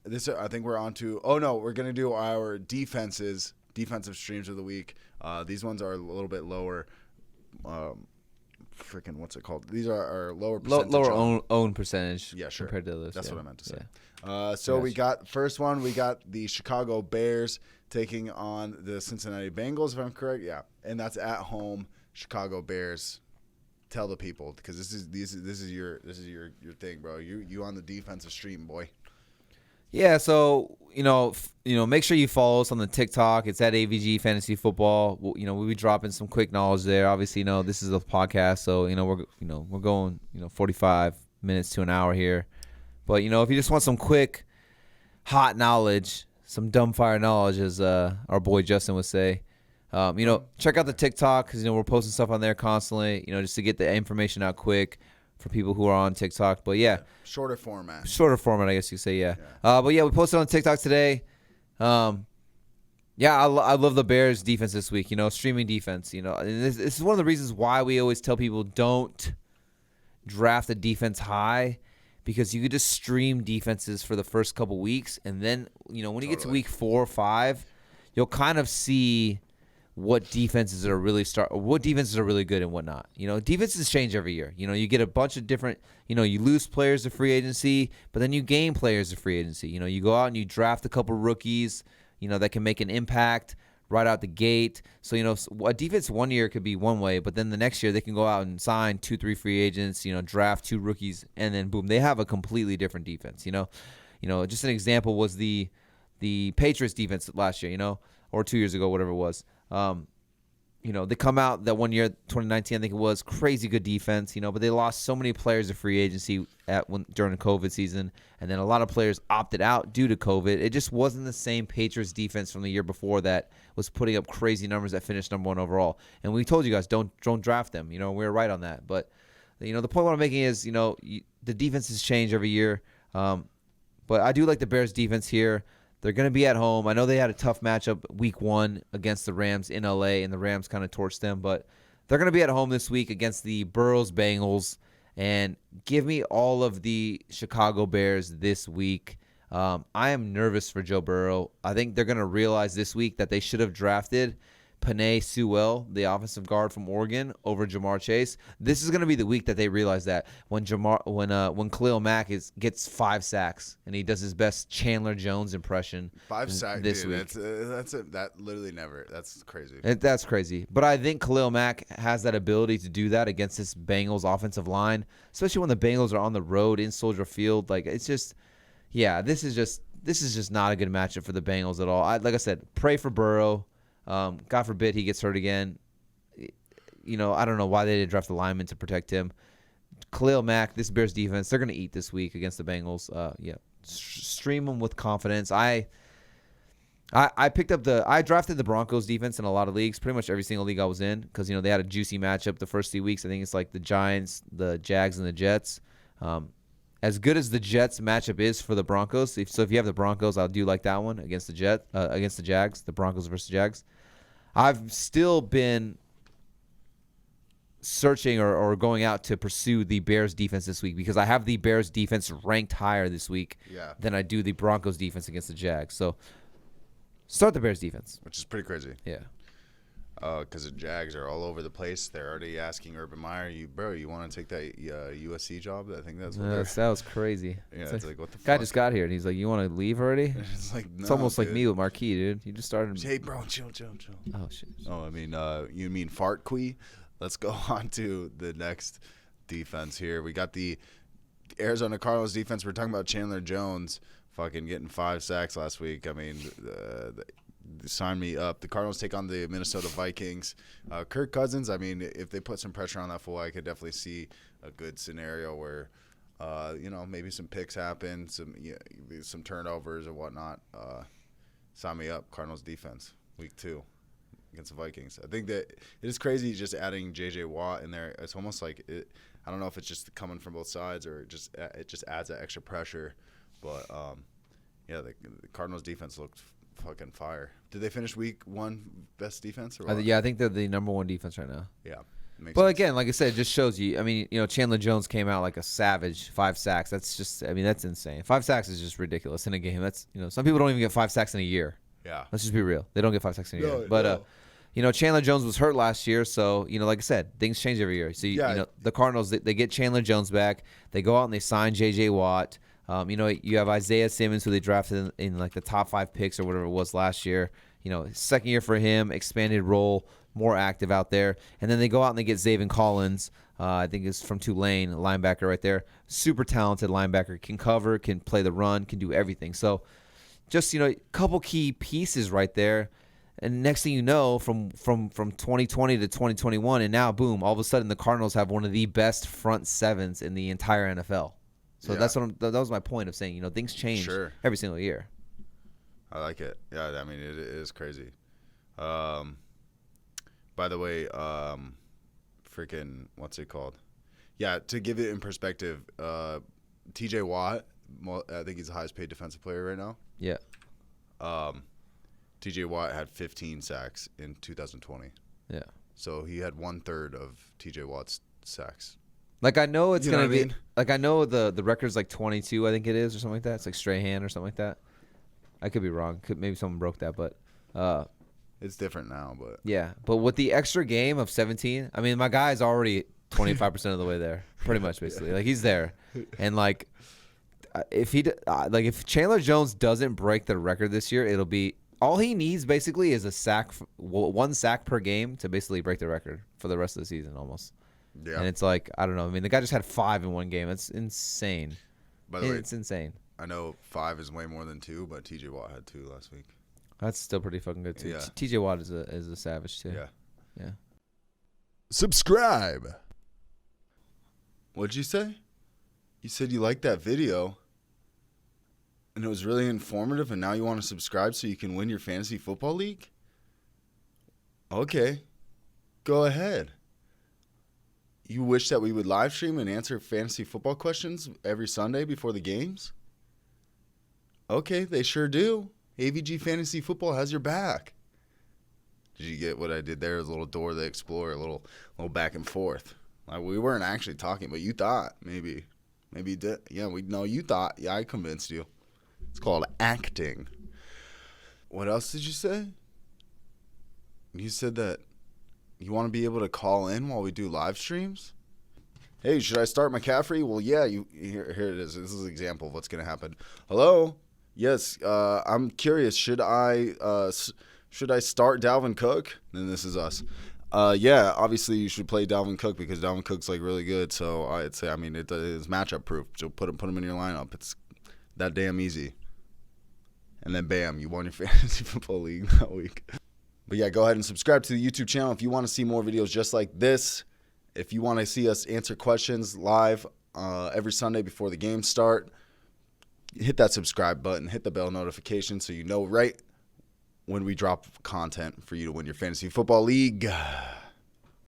I think we're on to. Oh no, we're gonna do our defensive streams of the week. These ones are a little bit lower. Freaking what's it called? These are our lower percentage. Lower own percentage. Yeah, sure. Compared to those. That's what I meant to say. Yeah. So we got first one. We got the Chicago Bears taking on the Cincinnati Bengals, if I'm correct. Yeah, and that's at home. Chicago Bears. Tell the people, because this is your thing, bro. You on the defensive stream, boy. Yeah, so make sure you follow us on the TikTok. It's at AVG Fantasy Football. We'll be dropping some quick knowledge there. Obviously, this is a podcast, so we're going 45 minutes to an hour here. But if you just want some quick, hot knowledge, some dumbfire knowledge, as our boy Justin would say, check out the TikTok, because we're posting stuff on there constantly. Just to get the information out quick for people who are on TikTok. But yeah. Shorter format, I guess you could say, yeah. But yeah, we posted on TikTok today. I love the Bears defense this week, streaming defense. And this is one of the reasons why we always tell people don't draft a defense high, because you could just stream defenses for the first couple weeks. And then, when you get to week 4 or 5, you'll kind of see what defenses are really good and what not. Defenses change every year. You get a bunch of different, you lose players to free agency, but then you gain players to free agency. You go out and you draft a couple rookies, that can make an impact right out the gate. So, a defense one year could be one way, but then the next year they can go out and sign 2-3 free agents, draft 2 rookies, and then boom, they have a completely different defense. Just an example was the Patriots defense last year, or 2 years ago, whatever it was. They come out that one year, 2019, I think it was, crazy good defense, but they lost so many players to free agency during the COVID season, and then a lot of players opted out due to COVID. It just wasn't the same Patriots defense from the year before that was putting up crazy numbers that finished number 1 overall. And we told you guys, don't draft them. We were right on that. But, the point what I'm making is, the defenses change every year. But I do like the Bears defense here. They're going to be at home. I know they had a tough matchup week 1 against the Rams in LA, and the Rams kind of torched them. But they're going to be at home this week against the Burrows Bengals. And give me all of the Chicago Bears this week. I am nervous for Joe Burrow. I think they're going to realize this week that they should have drafted Penei Sewell, the offensive guard from Oregon, over Jamar Chase. This is going to be the week that they realize that when Khalil Mack gets 5 sacks and he does his best Chandler Jones impression. 5 sacks this week. That literally never. That's crazy. That's crazy. But I think Khalil Mack has that ability to do that against this Bengals offensive line, especially when the Bengals are on the road in Soldier Field. Like, it's just, this is just not a good matchup for the Bengals at all. Like I said, pray for Burrow. God forbid he gets hurt again. I don't know why they didn't draft the lineman to protect him. Khalil Mack, this Bears defense, they're going to eat this week against the Bengals. Stream them with confidence. I drafted the Broncos defense in a lot of leagues, pretty much every single league I was in, because they had a juicy matchup the first 3 weeks. I think it's like the Giants, the Jags, and the Jets. As good as the Jets matchup is for the Broncos, if you have the Broncos, I do like that one against the Jags, the Broncos versus Jags. I've still been searching or going out to pursue the Bears defense this week, because I have the Bears defense ranked higher this week than I do the Broncos defense against the Jags. So start the Bears defense, which is pretty crazy. Yeah. Because the Jags are all over the place. They're already asking Urban Meyer, you want to take that USC job? I think that's what that was crazy. Yeah, it's like what the guy fuck? just got here, and he's like, you want to leave already? It's like, no, it's almost dude. like me with Marquis, dude. You just started. Hey, bro, chill. Oh, shit. Oh, I mean, you mean fart quee? Let's go on to the next defense here. We got the Arizona Cardinals defense. We're talking about Chandler Jones fucking getting 5 sacks last week. I mean, sign me up. The Cardinals take on the Minnesota Vikings. Kirk Cousins, I mean, if they put some pressure on that fool, I could definitely see a good scenario where, maybe some picks happen, some turnovers or whatnot. Sign me up. Cardinals defense, week 2 against the Vikings. I think that it is crazy just adding J.J. Watt in there. It's almost like I don't know if it's just coming from both sides or it just adds that extra pressure. But, the Cardinals defense looked fucking fire. Did they finish week 1 best defense or what? I think they're the number 1 defense right now. Yeah. Makes But sense. again, like I said, it just shows you. I mean, Chandler Jones came out like a savage, 5 sacks. That's just, I mean, that's insane. 5 sacks is just ridiculous in a game. That's, some people don't even get 5 sacks in a year. Yeah. Let's just be real. They don't get 5 sacks in a year. No, But Chandler Jones was hurt last year, so like I said, things change every year. So the Cardinals, they get Chandler Jones back. They go out and they sign J.J. Watt. You have Isaiah Simmons, who they drafted in like the top 5 picks or whatever it was last year. Second year for him, expanded role, more active out there. And then they go out and they get Zaven Collins. I think it's from Tulane, linebacker right there. Super talented linebacker, can cover, can play the run, can do everything. So just a couple key pieces right there. And next thing you know, from 2020 to 2021, and now boom, all of a sudden the Cardinals have one of the best front sevens in the entire NFL. So that's that was my point of saying, things change every single year. I like it. Yeah, I mean, it is crazy. By the way, freaking, what's it called? Yeah, to give it in perspective, T.J. Watt, I think he's the highest paid defensive player right now. Yeah. T.J. Watt had 15 sacks in 2020. Yeah. So he had 1/3 of T.J. Watt's sacks. Like, I know it's going to be, mean? like, I know the record's like 22, I think it is, or something like that. It's like Strahan or something like that. I could be wrong. Maybe someone broke that, but it's different now. But yeah. But with the extra game of 17, I mean, my guy's already 25% of the way there, pretty much, basically. Like, he's there. And, like, if Chandler Jones doesn't break the record this year, it'll be all he needs basically is a sack, 1 sack per game to basically break the record for the rest of the season almost. Yeah. And it's like, I don't know. I mean, the guy just had 5 in one game. It's insane. By the way, it's insane. I know 5 is way more than 2, but T.J. Watt had 2 last week. That's still pretty fucking good too. Yeah. T.J. Watt is a savage too. Yeah. Yeah. Subscribe. What'd you say? You said you liked that video, and it was really informative, and now you want to subscribe so you can win your fantasy football league? Okay. Go ahead. You wish that we would live stream and answer fantasy football questions every Sunday before the games? Okay, they sure do. AVG Fantasy Football has your back. Did you get what I did there? It was a little Dora the Explorer, a little back and forth. Like, we weren't actually talking, but you thought maybe you did. Yeah, you thought. Yeah, I convinced you. It's called acting. What else did you say? You said that you want to be able to call in while we do live streams? Hey, should I start McCaffrey? Well, yeah. Here it is. This is an example of what's going to happen. Hello? Yes. I'm curious. Should I start Dalvin Cook? Then this is us. Yeah. Obviously, you should play Dalvin Cook because Dalvin Cook's like really good. So I'd say, I mean, it is matchup proof. So put him in your lineup. It's that damn easy. And then bam, you won your fantasy football league that week. But yeah, go ahead and subscribe to the YouTube channel if you want to see more videos just like this. If you want to see us answer questions live every Sunday before the games start, hit that subscribe button, hit the bell notification so you know right when we drop content for you to win your fantasy football league.